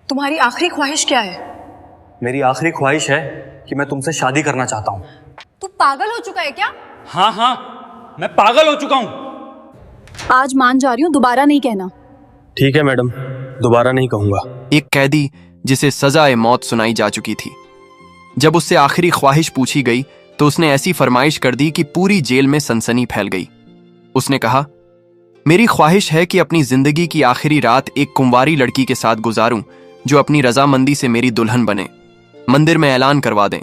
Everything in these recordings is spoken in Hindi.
तुम्हारी आखिरी ख्वाहिश क्या है? मेरी आखिरी ख्वाहिश है कि मैं तुमसे शादी करना चाहता हूँ। तू पागल हो चुका है क्या? हाँ हाँ, मैं पागल हो चुका हूँ। आज मान जा रही हूँ, दोबारा नहीं कहना। ठीक है मैडम, दोबारा नहीं कहूँगा। एक कैदी जिसे सजाए मौत सुनाई जा चुकी थी, जब उससे आखिरी ख्वाहिश पूछी गई तो उसने ऐसी फरमाइश कर दी कि पूरी जेल में सनसनी फैल गई। उसने कहा, मेरी ख्वाहिश है कि अपनी जिंदगी की आखिरी रात एक कुंवारी लड़की के साथ गुजारूं जो अपनी रजामंदी से मेरी दुल्हन बने। मंदिर में ऐलान करवा दें।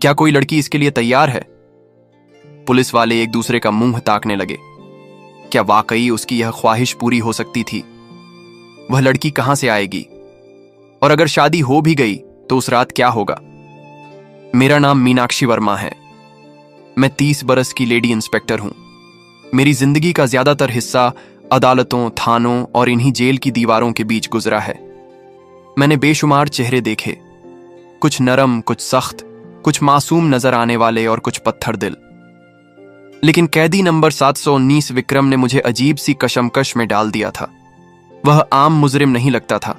क्या कोई लड़की इसके लिए तैयार है? पुलिस वाले एक दूसरे का मुंह ताकने लगे। क्या वाकई उसकी यह ख्वाहिश पूरी हो सकती थी? वह लड़की कहां से आएगी? और अगर शादी हो भी गई तो उस रात क्या होगा? मेरा नाम मीनाक्षी वर्मा है। मैं 30 बरस की लेडी इंस्पेक्टर हूं। मेरी जिंदगी का ज्यादातर हिस्सा अदालतों, थानों और इन्हीं जेल की दीवारों के बीच गुजरा है। मैंने बेशुमार चेहरे देखे, कुछ नरम, कुछ सख्त, कुछ मासूम नजर आने वाले और कुछ पत्थर दिल। लेकिन कैदी नंबर 719 विक्रम ने मुझे अजीब सी कशमकश में डाल दिया था। वह आम मुजरिम नहीं लगता था।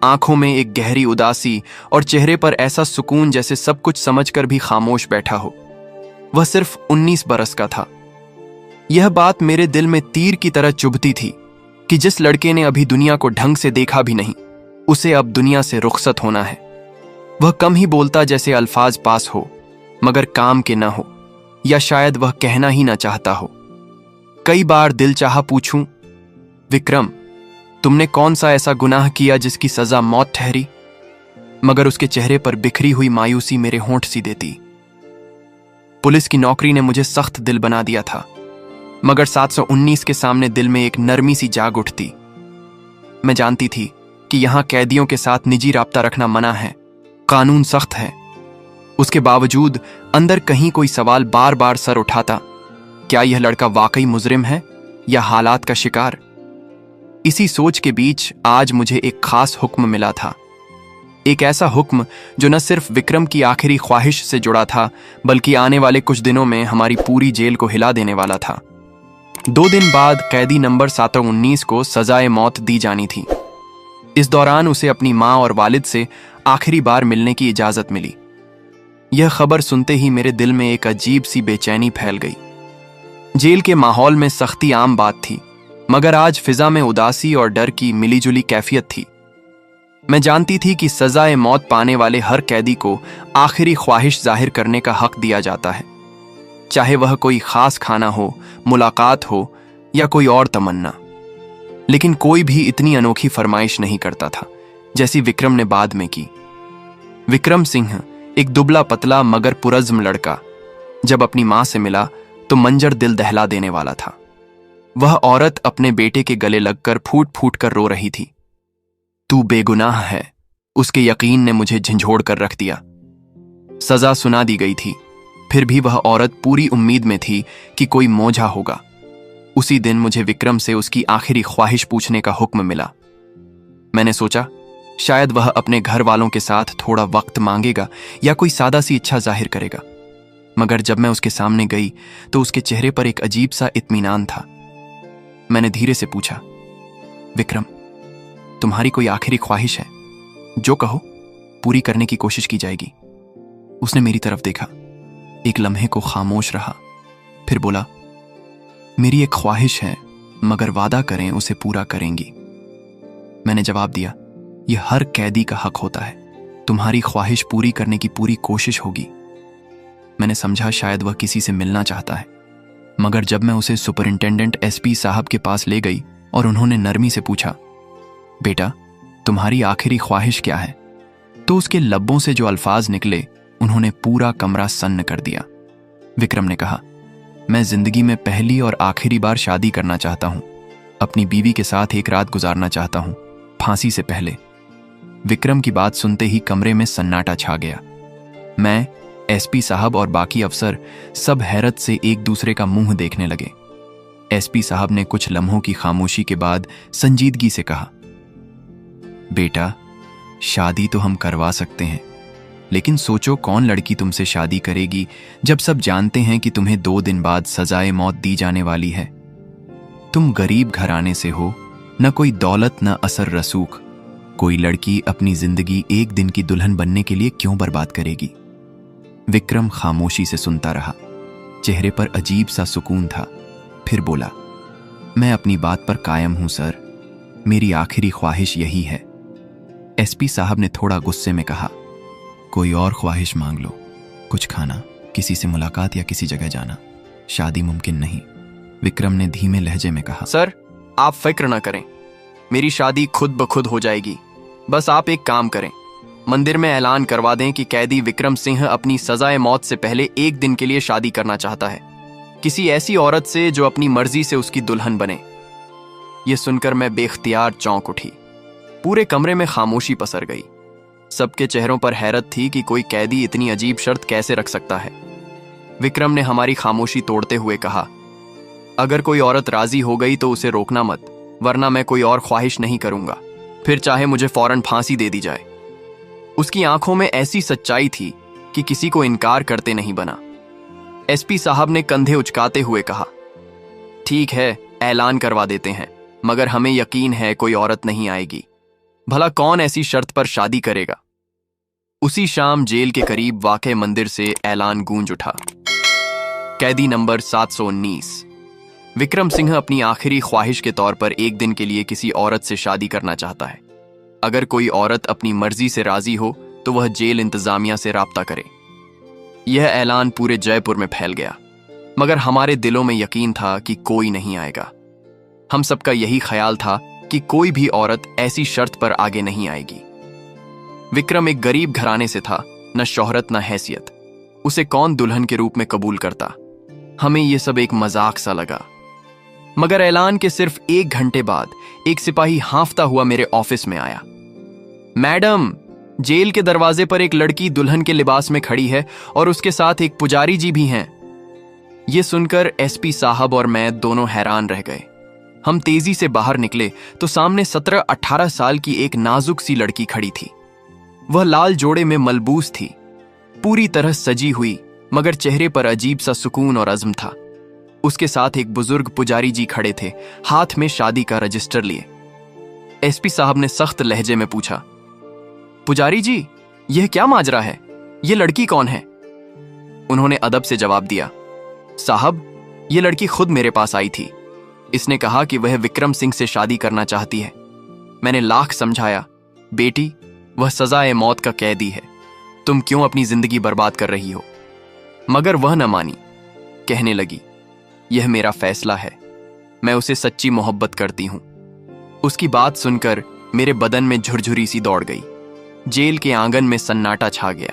आंखों में एक गहरी उदासी और चेहरे पर ऐसा सुकून जैसे सब कुछ समझकर भी खामोश बैठा हो। वह सिर्फ 19 बरस का था। यह बात मेरे दिल में तीर की तरह चुभती थी कि जिस लड़के ने अभी दुनिया को ढंग से देखा भी नहीं, उसे अब दुनिया से रुखसत होना है। वह कम ही बोलता जैसे अल्फाज पास हो, मगर काम के ना हो, या शायद वह कहना ही ना चाहता हो। कई बार दिल चाहा पूछूं, विक्रम, तुमने कौन सा ऐसा गुनाह किया जिसकी सजा मौत ठहरी? मगर उसके चेहरे पर बिखरी हुई मायूसी मेरे होंठ सी देती। पुलिस की नौकरी ने मुझे सख्त दिल बना दिया था, मगर 719 के सामने दिल में एक नरमी सी जाग उठती। मैं जानती थी कि यहां कैदियों के साथ निजी राब्ता रखना मना है, कानून सख्त है। उसके बावजूद अंदर कहीं कोई सवाल बार बार सर उठाता, क्या यह लड़का वाकई मुजरिम है या हालात का शिकार? इसी सोच के बीच आज मुझे एक खास हुक्म मिला था। एक ऐसा हुक्म जो न सिर्फ विक्रम की आखिरी ख्वाहिश से जुड़ा था, बल्कि आने वाले कुछ दिनों में हमारी पूरी जेल को हिला देने वाला था। 2 दिन बाद कैदी नंबर 719 को सजाए मौत दी जानी थी। इस दौरान उसे अपनी मां और वालिद से आखिरी बार मिलने की इजाजत मिली। यह खबर सुनते ही मेरे दिल में एक अजीब सी बेचैनी फैल गई। जेल के माहौल में सख्ती आम बात थी, मगर आज फिजा में उदासी और डर की मिलीजुली कैफियत थी। मैं जानती थी कि सजाए मौत पाने वाले हर कैदी को आखिरी ख्वाहिश जाहिर करने का हक दिया जाता है, चाहे वह कोई खास खाना हो, मुलाकात हो या कोई और तमन्ना। लेकिन कोई भी इतनी अनोखी फरमाइश नहीं करता था जैसी विक्रम ने बाद में की। विक्रम सिंह एक दुबला पतला मगर पुरज़्म लड़का, जब अपनी मां से मिला तो मंजर दिल दहला देने वाला था। वह औरत अपने बेटे के गले लगकर फूट फूट कर रो रही थी। तू बेगुनाह है, उसके यकीन ने मुझे झंझोड़ कर रख दिया। सजा सुना दी गई थी, फिर भी वह औरत पूरी उम्मीद में थी कि कोई मौजा होगा। उसी दिन मुझे विक्रम से उसकी आखिरी ख्वाहिश पूछने का हुक्म मिला। मैंने सोचा शायद वह अपने घर वालों के साथ थोड़ा वक्त मांगेगा या कोई सादा सी इच्छा जाहिर करेगा, मगर जब मैं उसके सामने गई तो उसके चेहरे पर एक अजीब सा इत्मीनान था। मैंने धीरे से पूछा, विक्रम, तुम्हारी कोई आखिरी ख्वाहिश है? जो कहो पूरी करने की कोशिश की जाएगी। उसने मेरी तरफ देखा, एक लम्हे को खामोश रहा, फिर बोला, मेरी एक ख्वाहिश है, मगर वादा करें उसे पूरा करेंगी। मैंने जवाब दिया, यह हर कैदी का हक होता है। तुम्हारी ख्वाहिश पूरी करने की पूरी कोशिश होगी। मैंने समझा शायद वह किसी से मिलना चाहता है, मगर जब मैं उसे सुपरिंटेंडेंट एसपी साहब के पास ले गई और उन्होंने नरमी से पूछा, बेटा, तुम्हारी आखिरी ख्वाहिश क्या है, तो उसके लब्बों से जो अल्फाज निकले उन्होंने पूरा कमरा सन्न कर दिया। विक्रम ने कहा, मैं जिंदगी में पहली और आखिरी बार शादी करना चाहता हूं। अपनी बीवी के साथ एक रात गुजारना चाहता हूं, फांसी से पहले। विक्रम की बात सुनते ही कमरे में सन्नाटा छा गया। मैं, एसपी साहब और बाकी अफसर सब हैरत से एक दूसरे का मुंह देखने लगे। एसपी साहब ने कुछ लम्हों की खामोशी के बाद संजीदगी से कहा, बेटा, शादी तो हम करवा सकते हैं, लेकिन सोचो कौन लड़की तुमसे शादी करेगी जब सब जानते हैं कि तुम्हें 2 दिन बाद सजाए मौत दी जाने वाली है। तुम गरीब घराने से हो, न कोई दौलत न असर रसूख, कोई लड़की अपनी जिंदगी एक दिन की दुल्हन बनने के लिए क्यों बर्बाद करेगी? विक्रम खामोशी से सुनता रहा। चेहरे पर अजीब सा सुकून था। फिर बोला, मैं अपनी बात पर कायम हूं सर, मेरी आखिरी ख्वाहिश यही है। एसपी साहब ने थोड़ा गुस्से में कहा, कोई और ख्वाहिश मांग लो, कुछ खाना, किसी से मुलाकात या किसी जगह जाना। शादी मुमकिन नहीं। विक्रम ने धीमे लहजे में कहा, सर आप फिक्र ना करें, मेरी शादी खुद ब खुद हो जाएगी। बस आप एक काम करें, मंदिर में ऐलान करवा दें कि कैदी विक्रम सिंह अपनी सजाए मौत से पहले एक दिन के लिए शादी करना चाहता है, किसी ऐसी औरत से जो अपनी मर्जी से उसकी दुल्हन बने। यह सुनकर मैं बेख्तियार चौंक उठी। पूरे कमरे में खामोशी पसर गई। सबके चेहरों पर हैरत थी कि कोई कैदी इतनी अजीब शर्त कैसे रख सकता है। विक्रम ने हमारी खामोशी तोड़ते हुए कहा, अगर कोई औरत राजी हो गई तो उसे रोकना मत, वरना मैं कोई और ख्वाहिश नहीं करूंगा, फिर चाहे मुझे फौरन फांसी दे दी जाए। उसकी आंखों में ऐसी सच्चाई थी कि किसी को इनकार करते नहीं बना। एसपी साहब ने कंधे उचकाते हुए कहा, ठीक है, ऐलान करवा देते हैं, मगर हमें यकीन है कोई औरत नहीं आएगी। भला कौन ऐसी शर्त पर शादी करेगा? उसी शाम जेल के करीब वाक़े मंदिर से ऐलान गूंज उठा, कैदी नंबर 719 विक्रम सिंह अपनी आखिरी ख्वाहिश के तौर पर एक दिन के लिए किसी औरत से शादी करना चाहता है। अगर कोई औरत अपनी मर्जी से राजी हो तो वह जेल इंतजामिया से राब्ता करे। यह ऐलान पूरे जयपुर में फैल गया, मगर हमारे दिलों में यकीन था कि कोई नहीं आएगा। हम सबका यही ख्याल था कि कोई भी औरत ऐसी शर्त पर आगे नहीं आएगी। विक्रम एक गरीब घराने से था, न शोहरत न हैसियत। उसे कौन दुल्हन के रूप में कबूल करता? हमें यह सब एक मजाक सा लगा। मगर ऐलान के सिर्फ 1 घंटे बाद एक सिपाही हांफता हुआ मेरे ऑफिस में आया। मैडम, जेल के दरवाजे पर एक लड़की दुल्हन के लिबास में खड़ी है और उसके साथ एक पुजारी जी भी हैं। यह सुनकर एसपी साहब और मैं दोनों हैरान रह गए। हम तेजी से बाहर निकले तो सामने 17-18 साल की एक नाजुक सी लड़की खड़ी थी। वह लाल जोड़े में मलबूस थी, पूरी तरह सजी हुई, मगर चेहरे पर अजीब सा सुकून और अज़्म था। उसके साथ एक बुजुर्ग पुजारी जी खड़े थे, हाथ में शादी का रजिस्टर लिए। एसपी साहब ने सख्त लहजे में पूछा, पुजारी जी, यह क्या माजरा है? यह लड़की कौन है? उन्होंने अदब से जवाब दिया, साहब, यह लड़की खुद मेरे पास आई थी। इसने कहा कि वह विक्रम सिंह से शादी करना चाहती है। मैंने लाख समझाया, बेटी, वह सजाए मौत का कैदी है, तुम क्यों अपनी जिंदगी बर्बाद कर रही हो? मगर वह न मानी। कहने लगी, यह मेरा फैसला है, मैं उसे सच्ची मोहब्बत करती हूं। उसकी बात सुनकर मेरे बदन में झुरझुरी सी दौड़ गई। जेल के आंगन में सन्नाटा छा गया।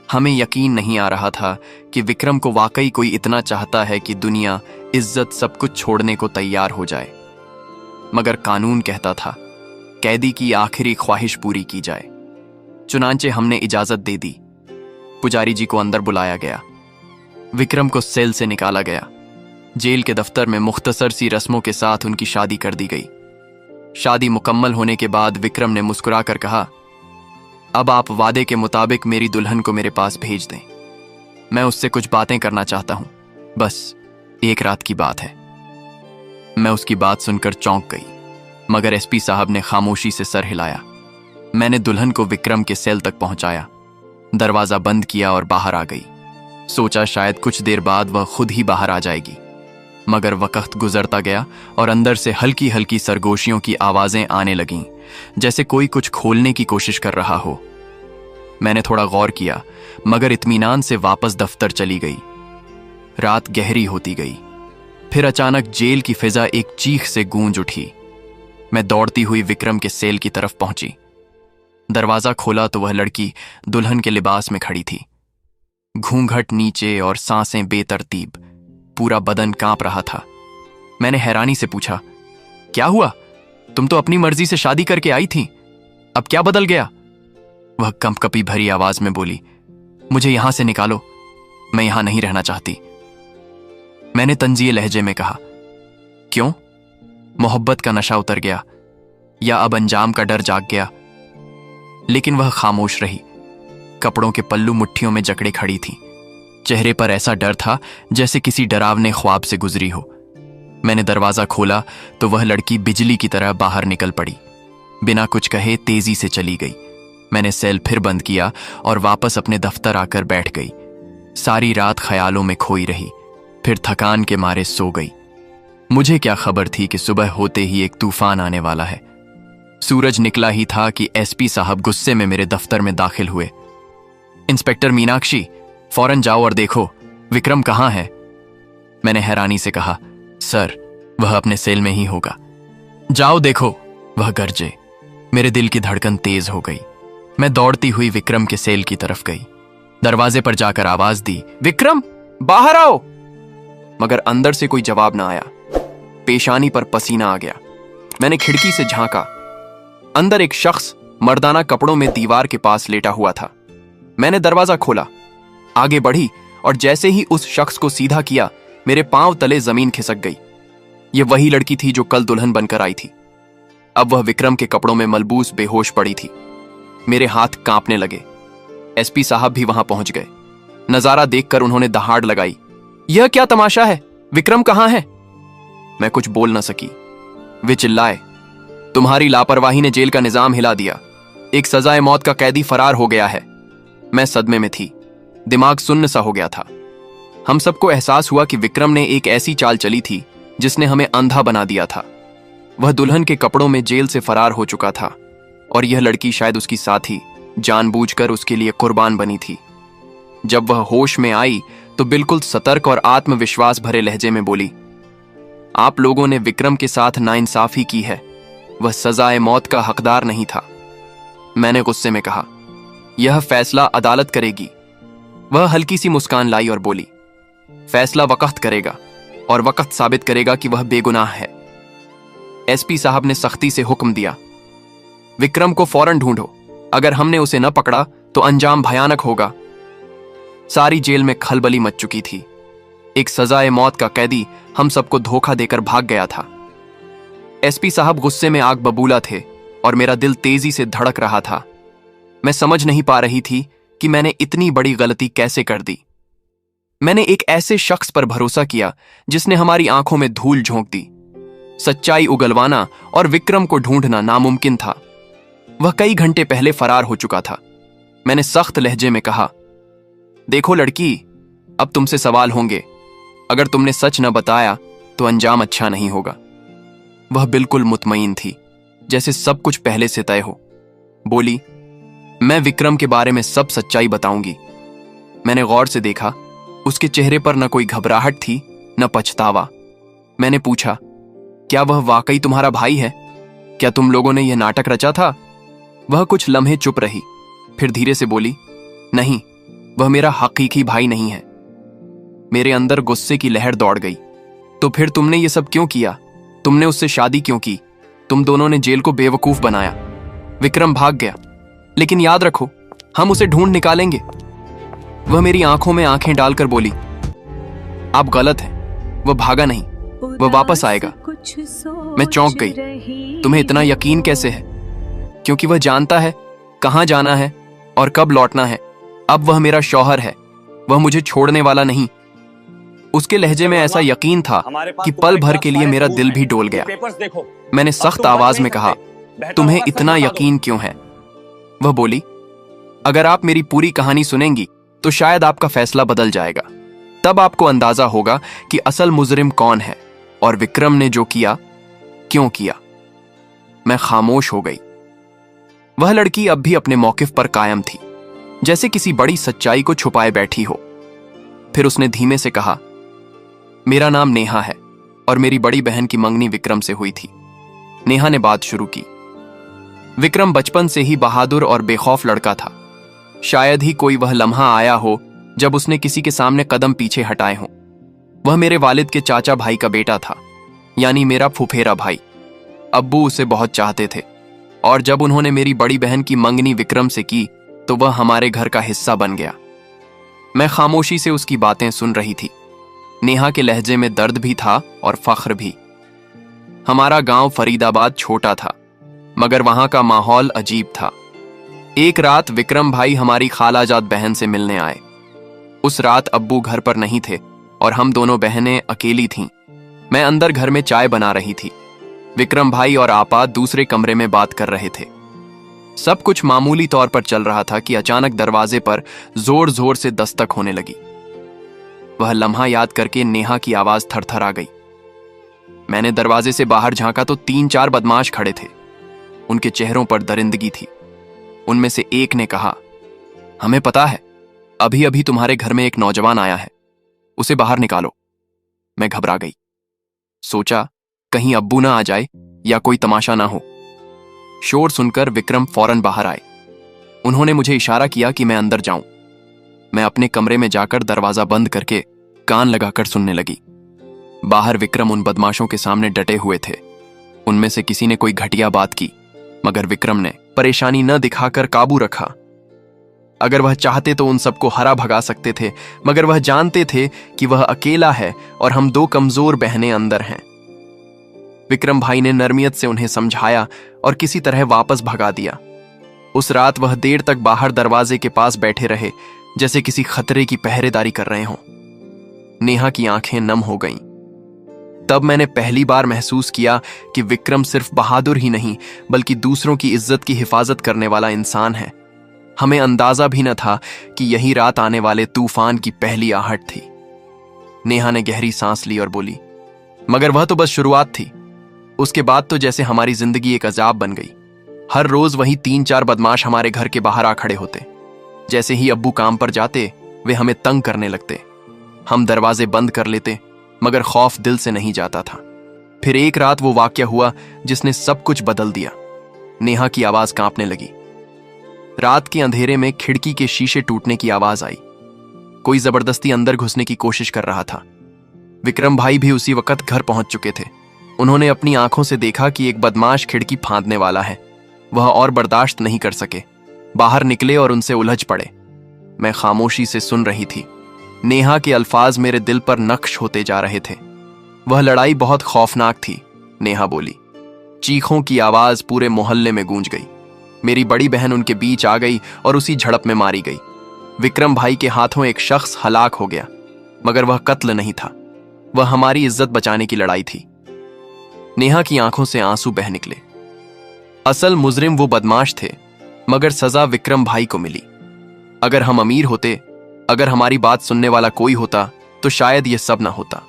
हमें यकीन नहीं आ रहा था कि विक्रम को वाकई कोई इतना चाहता है कि दुनिया, इज्जत, सब कुछ छोड़ने को तैयार हो जाए। मगर कानून कहता था, कैदी की आखिरी ख्वाहिश पूरी की जाए। चुनांचे हमने इजाजत दे दी। पुजारी जी को अंदर बुलाया गया। विक्रम को सेल से निकाला गया। जेल के दफ्तर में मुख्तसर सी रस्मों के साथ उनकी शादी कर दी गई। शादी मुकम्मल होने के बाद विक्रम ने मुस्कुराकर कहा, अब आप वादे के मुताबिक मेरी दुल्हन को मेरे पास भेज दें। मैं उससे कुछ बातें करना चाहता हूं, बस एक रात की बात है। मैं उसकी बात सुनकर चौंक गई, मगर एसपी साहब ने खामोशी से सर हिलाया। मैंने दुल्हन को विक्रम के सेल तक पहुंचाया, दरवाजा बंद किया और बाहर आ गई। सोचा शायद कुछ देर बाद वह खुद ही बाहर आ जाएगी, मगर वक्त गुजरता गया और अंदर से हल्की हल्की सरगोशियों की आवाजें आने लगीं, जैसे कोई कुछ खोलने की कोशिश कर रहा हो। मैंने थोड़ा गौर किया, मगर इत्मीनान से वापस दफ्तर चली गई। रात गहरी होती गई। फिर अचानक जेल की फिजा एक चीख से गूंज उठी। मैं दौड़ती हुई विक्रम के सेल की तरफ पहुंची। दरवाजा खोला तो वह लड़की दुल्हन के लिबास में खड़ी थी। घूंघट नीचे और सांसें बेतरतीब, पूरा बदन कांप रहा था। मैंने हैरानी से पूछा, क्या हुआ? तुम तो अपनी मर्जी से शादी करके आई थी, अब क्या बदल गया? वह कंपकपी भरी आवाज में बोली, मुझे यहां से निकालो, मैं यहां नहीं रहना चाहती। मैंने तंजीह लहजे में कहा, क्यों? मोहब्बत का नशा उतर गया या अब अंजाम का डर जाग गया? लेकिन वह खामोश रही। कपड़ों के पल्लू मुट्ठियों में जकड़े खड़ी थी। चेहरे पर ऐसा डर था जैसे किसी डरावने ख्वाब से गुजरी हो। मैंने दरवाजा खोला तो वह लड़की बिजली की तरह बाहर निकल पड़ी। बिना कुछ कहे तेजी से चली गई। मैंने सेल फिर बंद किया और वापस अपने दफ्तर आकर बैठ गई। सारी रात ख्यालों में खोई रही, फिर थकान के मारे सो गई। मुझे क्या खबर थी कि सुबह होते ही एक तूफान आने वाला है। सूरज निकला ही था कि एसपी साहब गुस्से में मेरे दफ्तर में दाखिल हुए। इंस्पेक्टर मीनाक्षी, फौरन जाओ और देखो विक्रम कहाँ है। मैंने हैरानी से कहा, सर वह अपने सेल में ही होगा। जाओ देखो, वह गरजे। मेरे दिल की धड़कन तेज हो गई। मैं दौड़ती हुई विक्रम के सेल की तरफ गई। दरवाजे पर जाकर आवाज दी, विक्रम बाहर आओ। मगर अंदर से कोई जवाब ना आया। पेशानी पर पसीना आ गया। मैंने खिड़की से झांका। अंदर एक शख्स मर्दाना कपड़ों में दीवार के पास लेटा हुआ था। मैंने दरवाजा खोला, आगे बढ़ी और जैसे ही उस शख्स को सीधा किया, मेरे पांव तले जमीन खिसक गई। यह वही लड़की थी जो कल दुल्हन बनकर आई थी। अब वह विक्रम के कपड़ों में मलबूस बेहोश पड़ी थी। मेरे हाथ कांपने लगे। एसपी साहब भी वहां पहुंच गए। नजारा देखकर उन्होंने दहाड़ लगाई, यह क्या तमाशा है? विक्रम कहां है? मैं कुछ बोल न सकी। वे चिल्लाए, तुम्हारी लापरवाही ने जेल का निजाम हिला दिया। एक सजाए मौत का कैदी फरार हो गया है। मैं सदमे में थी। दिमाग सुन्न सा हो गया था। हम सबको एहसास हुआ कि विक्रम ने एक ऐसी चाल चली थी जिसने हमें अंधा बना दिया था। वह दुल्हन के कपड़ों में जेल से फरार हो चुका था और यह लड़की शायद उसकी साथी जानबूझकर उसके लिए कुर्बान बनी थी। जब वह होश में आई तो बिल्कुल सतर्क और आत्मविश्वास भरे लहजे में बोली, आप लोगों ने विक्रम के साथ नाइंसाफी की है। वह सजाए मौत का हकदार नहीं था। मैंने गुस्से में कहा, यह फैसला अदालत करेगी। वह हल्की सी मुस्कान लाई और बोली, फैसला वक्त करेगा और वक्त साबित करेगा कि वह बेगुनाह है। एसपी साहब ने सख्ती से हुक्म दिया, विक्रम को फौरन ढूंढो। अगर हमने उसे न पकड़ा तो अंजाम भयानक होगा। सारी जेल में खलबली मच चुकी थी। एक सजाए मौत का कैदी हम सबको धोखा देकर भाग गया था। एसपी साहब गुस्से में आग बबूला थे और मेरा दिल तेजी से धड़क रहा था। मैं समझ नहीं पा रही थी कि मैंने इतनी बड़ी गलती कैसे कर दी। मैंने एक ऐसे शख्स पर भरोसा किया जिसने हमारी आंखों में धूल झोंक दी। सच्चाई उगलवाना और विक्रम को ढूंढना नामुमकिन था। वह कई घंटे पहले फरार हो चुका था। मैंने सख्त लहजे में कहा, देखो लड़की, अब तुमसे सवाल होंगे। अगर तुमने सच न बताया तो अंजाम अच्छा नहीं होगा। वह बिल्कुल मुतमईन थी, जैसे सब कुछ पहले से तय हो। बोली, मैं विक्रम के बारे में सब सच्चाई बताऊंगी। मैंने गौर से देखा, उसके चेहरे पर न कोई घबराहट थी न पछतावा। मैंने पूछा, क्या वह वाकई तुम्हारा भाई है? क्या तुम लोगों ने यह नाटक रचा था? वह कुछ लम्हे चुप रही, फिर धीरे से बोली, नहीं, वह मेरा हकीकी भाई नहीं है। मेरे अंदर गुस्से की लहर दौड़ गई। तो फिर तुमने ये सब क्यों किया? तुमने उससे शादी क्यों की? तुम दोनों ने जेल को बेवकूफ बनाया। विक्रम भाग गया, लेकिन याद रखो, हम उसे ढूंढ निकालेंगे। वह मेरी आंखों में आंखें डालकर बोली, आप गलत हैं, वह भागा नहीं, वह वापस आएगा। मैं चौंक गई। तुम्हें इतना यकीन कैसे है? क्योंकि वह जानता है कहां जाना है और कब लौटना है। अब वह मेरा शौहर है, वह मुझे छोड़ने वाला नहीं। उसके लहजे में ऐसा यकीन था कि पल भर के लिए मेरा दिल भी डोल गया। मैंने सख्त आवाज में कहा, तुम्हें इतना यकीन क्यों है? वह बोली, अगर आप मेरी पूरी कहानी सुनेंगी तो शायद आपका फैसला बदल जाएगा। तब आपको अंदाजा होगा कि असल मुजरिम कौन है और विक्रम ने जो किया क्यों किया। मैं खामोश हो गई। वह लड़की अब भी अपने मौकिफ पर कायम थी, जैसे किसी बड़ी सच्चाई को छुपाए बैठी हो। फिर उसने धीमे से कहा, मेरा नाम नेहा है और मेरी बड़ी बहन की मंगनी विक्रम से हुई थी। नेहा ने बात शुरू की। विक्रम बचपन से ही बहादुर और बेखौफ लड़का था। शायद ही कोई वह लम्हा आया हो जब उसने किसी के सामने कदम पीछे हटाए हों। वह मेरे वालिद के चाचा भाई का बेटा था, यानी मेरा फुफेरा भाई। अब्बू उसे बहुत चाहते थे और जब उन्होंने मेरी बड़ी बहन की मंगनी विक्रम से की तो वह हमारे घर का हिस्सा बन गया। मैं खामोशी से उसकी बातें सुन रही थी। नेहा के लहजे में दर्द भी था और फख्र भी। हमारा गांव फरीदाबाद छोटा था, मगर वहां का माहौल अजीब था। एक रात विक्रम भाई हमारी खालाजाद बहन से मिलने आए। उस रात अब्बू घर पर नहीं थे और हम दोनों बहनें अकेली थीं। मैं अंदर घर में चाय बना रही थी। विक्रम भाई और आपा दूसरे कमरे में बात कर रहे थे। सब कुछ मामूली तौर पर चल रहा था कि अचानक दरवाजे पर जोर जोर से दस्तक होने लगी। वह लम्हा याद करके नेहा की आवाज थरथर आ गई। मैंने दरवाजे से बाहर झांका तो 3-4 बदमाश खड़े थे। उनके चेहरों पर दरिंदगी थी। उनमें से एक ने कहा, हमें पता है, अभी अभी तुम्हारे घर में एक नौजवान आया है, उसे बाहर निकालो। मैं घबरा गई। सोचा कहीं अब्बू ना आ जाए या कोई तमाशा ना हो। शोर सुनकर विक्रम फौरन बाहर आए। उन्होंने मुझे इशारा किया कि मैं अंदर जाऊं। मैं अपने कमरे में जाकर दरवाजा बंद करके कान लगाकर सुनने लगी। बाहर विक्रम उन बदमाशों के सामने डटे हुए थे। उनमें से किसी ने कोई घटिया बात की, मगर विक्रम ने परेशानी न दिखाकर काबू रखा। अगर वह चाहते तो उन सबको हरा भगा सकते थे, मगर वह जानते थे कि वह अकेला है और हम 2 कमजोर बहनें अंदर हैं। विक्रम भाई ने नरमियत से उन्हें समझाया और किसी तरह वापस भगा दिया। उस रात वह देर तक बाहर दरवाजे के पास बैठे रहे, जैसे किसी खतरे की पहरेदारी कर रहे हों। नेहा की आंखें नम हो गईं। तब मैंने पहली बार महसूस किया कि विक्रम सिर्फ बहादुर ही नहीं, बल्कि दूसरों की इज्जत की हिफाजत करने वाला इंसान है। हमें अंदाजा भी न था कि यही रात आने वाले तूफान की पहली आहट थी। नेहा ने गहरी सांस ली और बोली, मगर वह तो बस शुरुआत थी। उसके बाद तो जैसे हमारी जिंदगी एक अजाब बन गई। हर रोज वही 3-4 बदमाश हमारे घर के बाहर आ खड़े होते। जैसे ही अब्बू काम पर जाते, वे हमें तंग करने लगते। हम दरवाजे बंद कर लेते, मगर खौफ दिल से नहीं जाता था। फिर एक रात वो वाकया हुआ जिसने सब कुछ बदल दिया। नेहा की आवाज कांपने लगी। रात के अंधेरे में खिड़की के शीशे टूटने की आवाज आई। कोई जबरदस्ती अंदर घुसने की कोशिश कर रहा था। विक्रम भाई भी उसी वक्त घर पहुंच चुके थे। उन्होंने अपनी आंखों से देखा कि एक बदमाश खिड़की फांदने वाला है। वह और बर्दाश्त नहीं कर सके, बाहर निकले और उनसे उलझ पड़े। मैं खामोशी से सुन रही थी। नेहा के अल्फाज मेरे दिल पर नक्श होते जा रहे थे। वह लड़ाई बहुत खौफनाक थी, नेहा बोली। चीखों की आवाज पूरे मोहल्ले में गूंज गई। मेरी बड़ी बहन उनके बीच आ गई और उसी झड़प में मारी गई। विक्रम भाई के हाथों एक शख्स हलाक हो गया, मगर वह कत्ल नहीं था। वह हमारी इज्जत बचाने की लड़ाई थी। नेहा की आंखों से आंसू बह निकले। असल मुजरिम वो बदमाश थे, मगर सजा विक्रम भाई को मिली। अगर हम अमीर होते, अगर हमारी बात सुनने वाला कोई होता, तो शायद यह सब ना होता।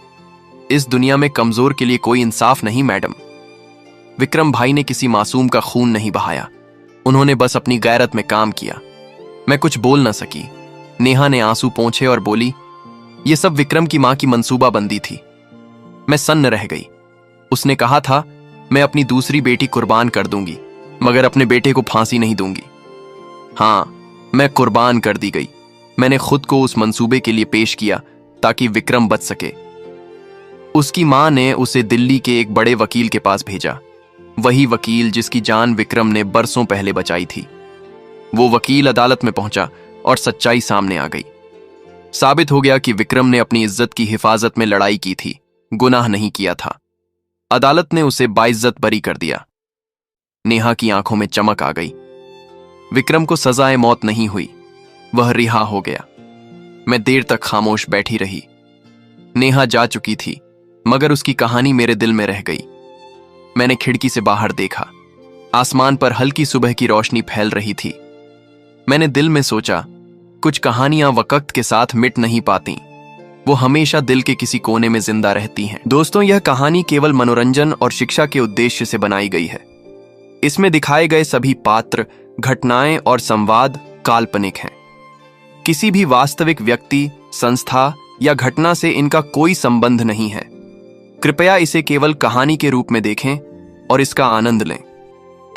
इस दुनिया में कमजोर के लिए कोई इंसाफ नहीं मैडम। विक्रम भाई ने किसी मासूम का खून नहीं बहाया। उन्होंने बस अपनी गैरत में काम किया। मैं कुछ बोल ना सकी। नेहा ने आंसू पोंछे और बोली, यह सब विक्रम की मां की मंसूबाबंदी थी। मैं सन्न रह गई। उसने कहा था, मैं अपनी दूसरी बेटी कुर्बान कर दूंगी, मगर अपने बेटे को फांसी नहीं दूंगी। हां, मैं कुर्बान कर दी गई। मैंने खुद को उस मंसूबे के लिए पेश किया ताकि विक्रम बच सके। उसकी मां ने उसे दिल्ली के एक बड़े वकील के पास भेजा, वही वकील जिसकी जान विक्रम ने बरसों पहले बचाई थी। वो वकील अदालत में पहुंचा और सच्चाई सामने आ गई। साबित हो गया कि विक्रम ने अपनी इज्जत की हिफाजत में लड़ाई की थी, गुनाह नहीं किया था। अदालत ने उसे बाइज्जत बरी कर दिया। नेहा की आंखों में चमक आ गई। विक्रम को सजाए मौत नहीं हुई, वह रिहा हो गया। मैं देर तक खामोश बैठी रही। नेहा जा चुकी थी, मगर उसकी कहानी मेरे दिल में रह गई। मैंने खिड़की से बाहर देखा। आसमान पर हल्की सुबह की रोशनी फैल रही थी। मैंने दिल में सोचा, कुछ कहानियां वक्त के साथ मिट नहीं पाती, वो हमेशा दिल के किसी कोने में जिंदा रहती हैं। दोस्तों, यह कहानी केवल मनोरंजन और शिक्षा के उद्देश्य से बनाई गई है। इसमें दिखाए गए सभी पात्र, घटनाएं और संवाद काल्पनिक हैं। किसी भी वास्तविक व्यक्ति, संस्था या घटना से इनका कोई संबंध नहीं है। कृपया इसे केवल कहानी के रूप में देखें और इसका आनंद लें।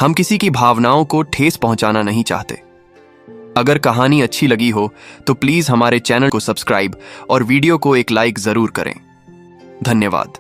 हम किसी की भावनाओं को ठेस पहुंचाना नहीं चाहते। अगर कहानी अच्छी लगी हो तो प्लीज हमारे चैनल को सब्सक्राइब और वीडियो को एक लाइक जरूर करें। धन्यवाद।